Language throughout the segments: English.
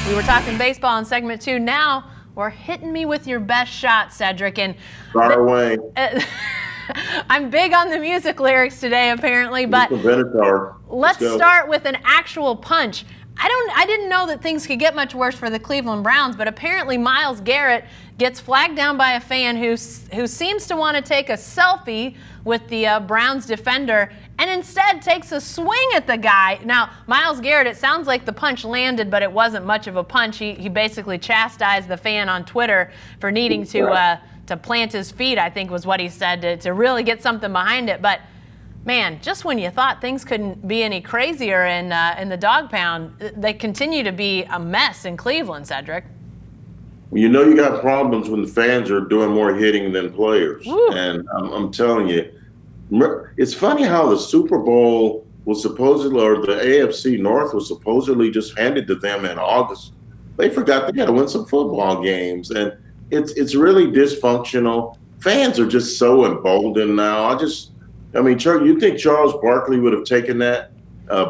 We were talking baseball in segment 2. Now we're hitting me with your best shot, Cedric. And far away. I'm big on the music lyrics today, apparently, but let's start with an actual punch. I didn't know that things could get much worse for the Cleveland Browns, but apparently Myles Garrett gets flagged down by a fan who seems to want to take a selfie with the Browns defender and instead takes a swing at the guy. Now, Myles Garrett, it sounds like the punch landed, but it wasn't much of a punch. He basically chastised the fan on Twitter for needing to plant his feet, I think was what he said, to really get something behind it. But man, just when you thought things couldn't be any crazier in the dog pound, they continue to be a mess in Cleveland, Cedric. You know you got problems when the fans are doing more hitting than players. Woo. And I'm telling you, it's funny how the Super Bowl was supposedly, or the AFC North was supposedly just handed to them in August. They forgot they got to win some football games. And it's really dysfunctional. Fans are just so emboldened now. You think Charles Barkley would have taken that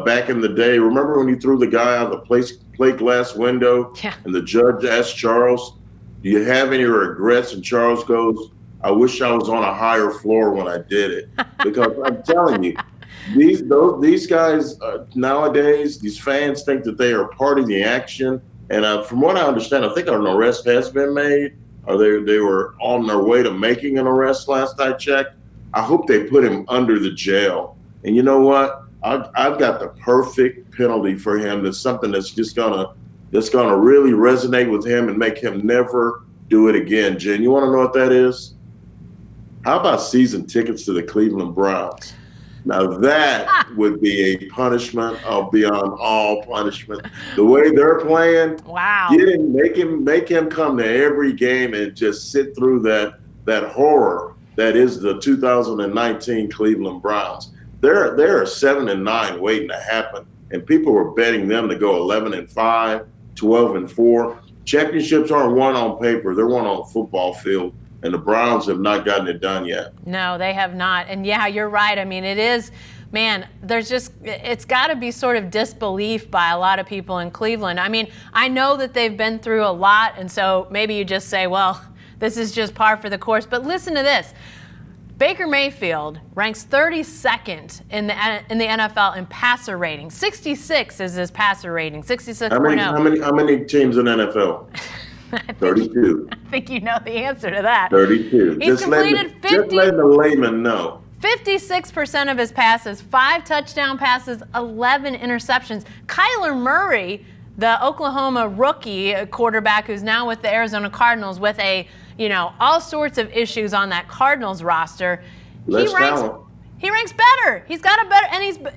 back in the day? Remember when he threw the guy out of the plate glass window? Yeah. And the judge asked Charles, do you have any regrets? And Charles goes, I wish I was on a higher floor when I did it. Because I'm telling you, these guys nowadays, these fans think that they are part of the action. And from what I understand, I think an arrest has been made. Or they were on their way to making an arrest last I checked. I hope they put him under the jail. And you know what? I've got the perfect penalty for him. That's something that's gonna really resonate with him and make him never do it again. Jen, you want to know what that is? How about season tickets to the Cleveland Browns? Now that would be a punishment beyond all punishment. The way they're playing, wow! Make him come to every game and just sit through that horror that is the 2019 Cleveland Browns. They're 7-9 waiting to happen, and people were betting them to go 11-5, 12-4. Championships aren't won on paper; they're won on a football field. And the Browns have not gotten it done yet. No, they have not. And yeah, you're right. I mean, it is, man, it's got to be sort of disbelief by a lot of people in Cleveland. I mean, I know that they've been through a lot, and so maybe you just say, well, this is just par for the course. But listen to this. Baker Mayfield ranks 32nd in the NFL in passer rating. 66 is his passer rating, 66.0. How many teams in NFL? 32. I think you know the answer to that. 32. He's completed 50. Just letting the layman know. 56% of his passes, 5 touchdown passes, 11 interceptions. Kyler Murray, the Oklahoma rookie quarterback who's now with the Arizona Cardinals with all sorts of issues on that Cardinals roster. He ranks better. He's got a better,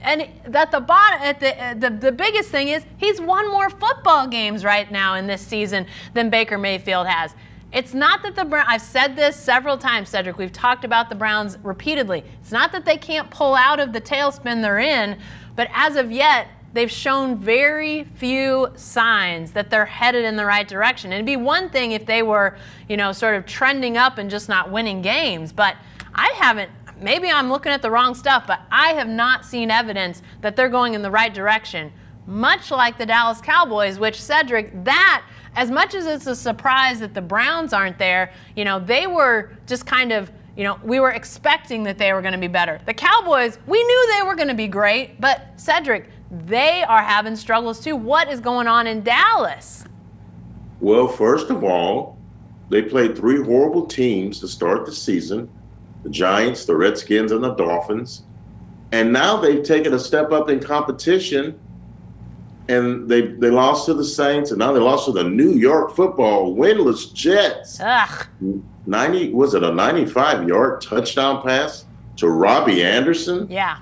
and at the bottom, the biggest thing is he's won more football games right now in this season than Baker Mayfield has. It's not that the Browns, I've said this several times, Cedric, we've talked about the Browns repeatedly. It's not that they can't pull out of the tailspin they're in, but as of yet, they've shown very few signs that they're headed in the right direction. It'd be one thing if they were, sort of trending up and just not winning games, but maybe I'm looking at the wrong stuff, but I have not seen evidence that they're going in the right direction, much like the Dallas Cowboys, which, Cedric, that, as much as it's a surprise that the Browns aren't there, they were just kind of, we were expecting that they were going to be better. The Cowboys, we knew they were going to be great, but, Cedric, they are having struggles too. What is going on in Dallas? Well, first of all, they played 3 horrible teams to start the season. The Giants, the Redskins, and the Dolphins. And now they've taken a step up in competition, and they lost to the Saints, and now they lost to the New York Football winless Jets. Ugh. Was it a 95-yard touchdown pass to Robbie Anderson? Yeah.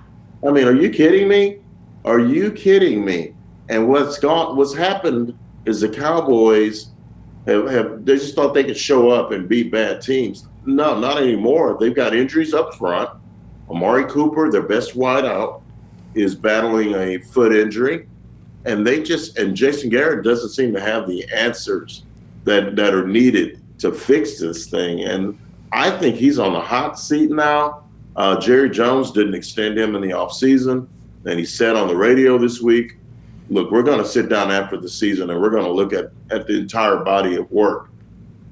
I mean, are you kidding me? Are you kidding me? And what's happened is the Cowboys they just thought they could show up and beat bad teams. No, not anymore. They've got injuries up front. Amari Cooper, their best wideout, is battling a foot injury. And Jason Garrett doesn't seem to have the answers that are needed to fix this thing. And I think he's on the hot seat now. Jerry Jones didn't extend him in the offseason. And he said on the radio this week look, we're going to sit down after the season and we're going to look at the entire body of work.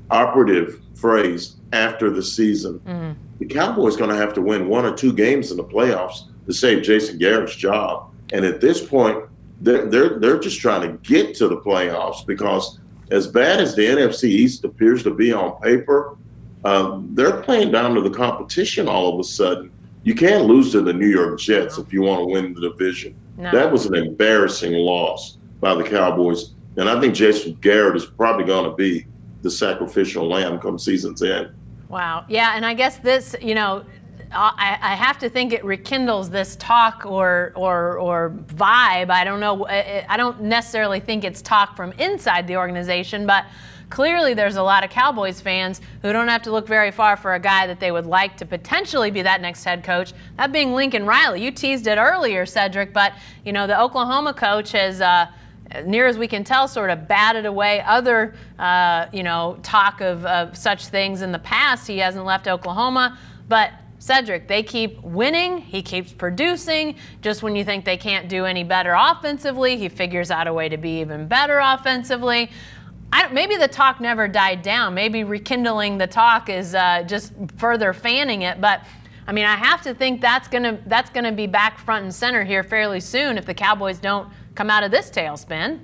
Operative phrase, after the season. Mm-hmm. The Cowboys going to have to win 1 or 2 games in the playoffs to save Jason Garrett's job. And at this point, they're just trying to get to the playoffs, because as bad as the NFC East appears to be on paper, they're playing down to the competition all of a sudden. You can't lose to the New York Jets if you want to win the division. No. That was an embarrassing loss by the Cowboys. And I think Jason Garrett is probably going to be the sacrificial lamb come season's end. Wow. Yeah, and I guess this, I have to think it rekindles this talk or vibe. I don't know. I don't necessarily think it's talk from inside the organization, but clearly there's a lot of Cowboys fans who don't have to look very far for a guy that they would like to potentially be that next head coach, that being Lincoln Riley. You teased it earlier, Cedric, but, the Oklahoma coach has near as we can tell, sort of batted away other, talk of such things in the past. He hasn't left Oklahoma, but Cedric, they keep winning. He keeps producing. Just when you think they can't do any better offensively, he figures out a way to be even better offensively. Maybe the talk never died down. Maybe rekindling the talk is just further fanning it. But I have to think that's gonna be back front and center here fairly soon if the Cowboys don't come out of this tailspin.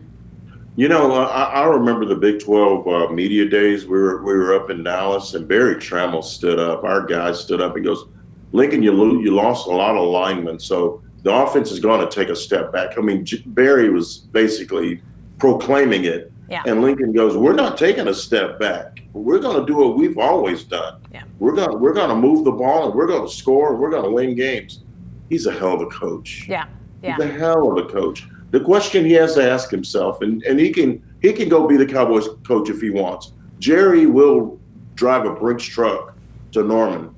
I remember the Big 12 media days. We were up in Dallas, and Barry Trammell stood up. Our guy stood up and goes, "Lincoln, you lost a lot of linemen, so the offense is going to take a step back." Barry was basically proclaiming it. Yeah. And Lincoln goes, "We're not taking a step back. We're going to do what we've always done. Yeah. We're going to move the ball, and we're going to score, and we're going to win games." He's a hell of a coach. Yeah. He's a hell of a coach. The question he has to ask himself, and he can go be the Cowboys coach if he wants. Jerry will drive a Brinks truck to Norman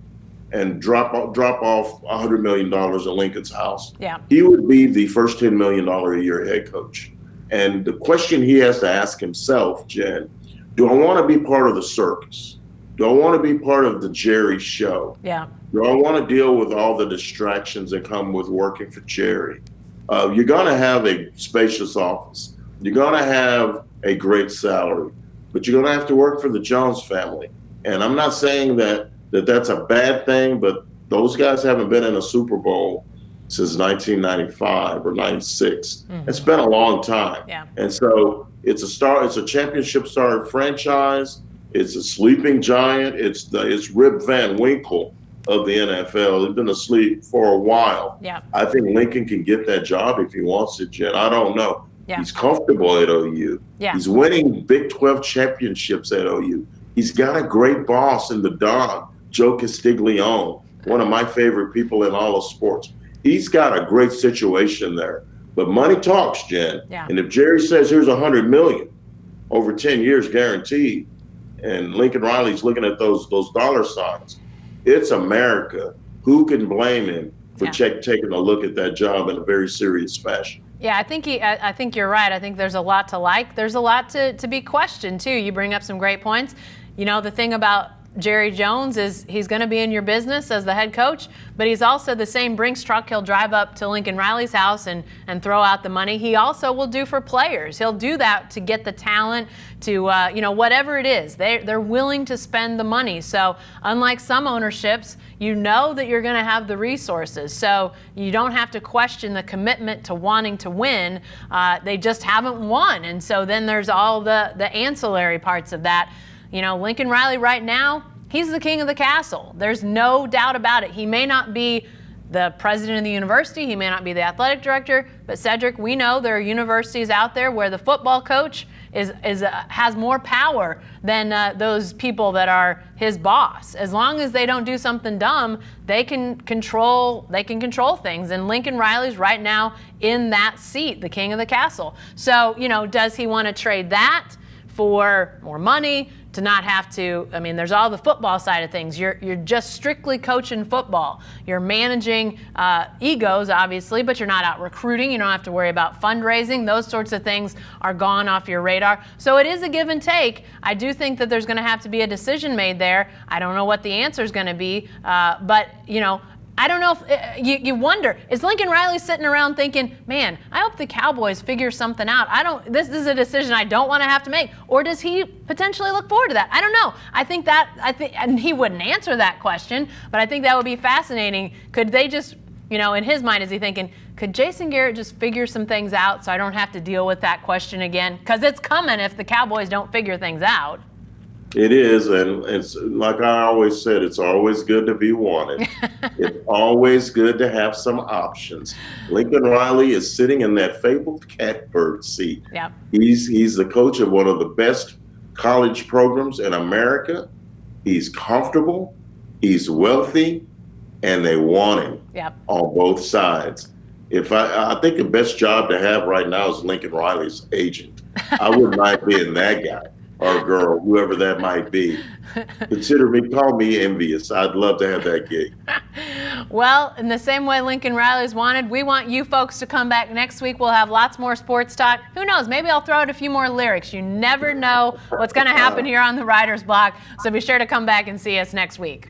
and drop off $100 million at Lincoln's house. Yeah. He would be the first $10 million a year head coach. And the question he has to ask himself, Jen, do I want to be part of the circus? Do I want to be part of the Jerry show? Yeah. Do I want to deal with all the distractions that come with working for Jerry? You're going to have a spacious office. You're going to have a great salary, but you're going to have to work for the Jones family. And I'm not saying that's a bad thing, but those guys haven't been in a Super Bowl since 1995 or 96. Mm-hmm. It's been a long time. Yeah. And so it's a championship star franchise. It's a sleeping giant. It's Rip Van Winkle of the NFL. He's been asleep for a while. Yeah. I think Lincoln can get that job if he wants it, Jen. I don't know. Yeah. He's comfortable at OU. Yeah. He's winning Big 12 championships at OU. He's got a great boss in the Don, Joe Castiglione, one of my favorite people in all of sports. He's got a great situation there. But money talks, Jen. Yeah. And if Jerry says here's $100 million over 10 years guaranteed, and Lincoln Riley's looking at those dollar signs, it's America. Who can blame him for taking a look at that job in a very serious fashion? Yeah, I think you're right. I think there's a lot to like. There's a lot to be questioned, too. You bring up some great points. The thing about Jerry Jones is he's going to be in your business as the head coach, but he's also the same Brinks truck. He'll drive up to Lincoln Riley's house and throw out the money. He also will do for players. He'll do that to get the talent, to whatever it is. They're willing to spend the money. So unlike some ownerships, you know that you're going to have the resources. So you don't have to question the commitment to wanting to win. They just haven't won. And so then there's all the ancillary parts of that. Lincoln Riley right now, he's the king of the castle. There's no doubt about it. He may not be the president of the university. He may not be the athletic director. But Cedric, we know there are universities out there where the football coach has more power than those people that are his boss. As long as they don't do something dumb, they can control things. And Lincoln Riley's right now in that seat, the king of the castle. So, does he want to trade that for more money, to not have to, there's all the football side of things. You're just strictly coaching football. You're managing egos, obviously, but you're not out recruiting. You don't have to worry about fundraising. Those sorts of things are gone off your radar. So it is a give and take. I do think that there's going to have to be a decision made there. I don't know what the answer is going to be, but, I don't know if you wonder, is Lincoln Riley sitting around thinking, man, I hope the Cowboys figure something out. This is a decision I don't want to have to make. Or does he potentially look forward to that? I don't know. I think and he wouldn't answer that question, but I think that would be fascinating. Could they just, in his mind, is he thinking, could Jason Garrett just figure some things out so I don't have to deal with that question again? Because it's coming if the Cowboys don't figure things out. It is, and it's like I always said, it's always good to be wanted. It's always good to have some options. Lincoln Riley is sitting in that fabled catbird seat. Yep. He's the coach of one of the best college programs in America. He's comfortable, he's wealthy, and they want him. Yep. On both sides. I think the best job to have right now is Lincoln Riley's agent. I wouldn't mind being that guy. Or girl, whoever that might be. Call me envious. I'd love to have that gig. Well, in the same way Lincoln Riley's wanted, we want you folks to come back next week. We'll have lots more sports talk. Who knows? Maybe I'll throw out a few more lyrics. You never know what's going to happen here on the Writer's Block. So be sure to come back and see us next week.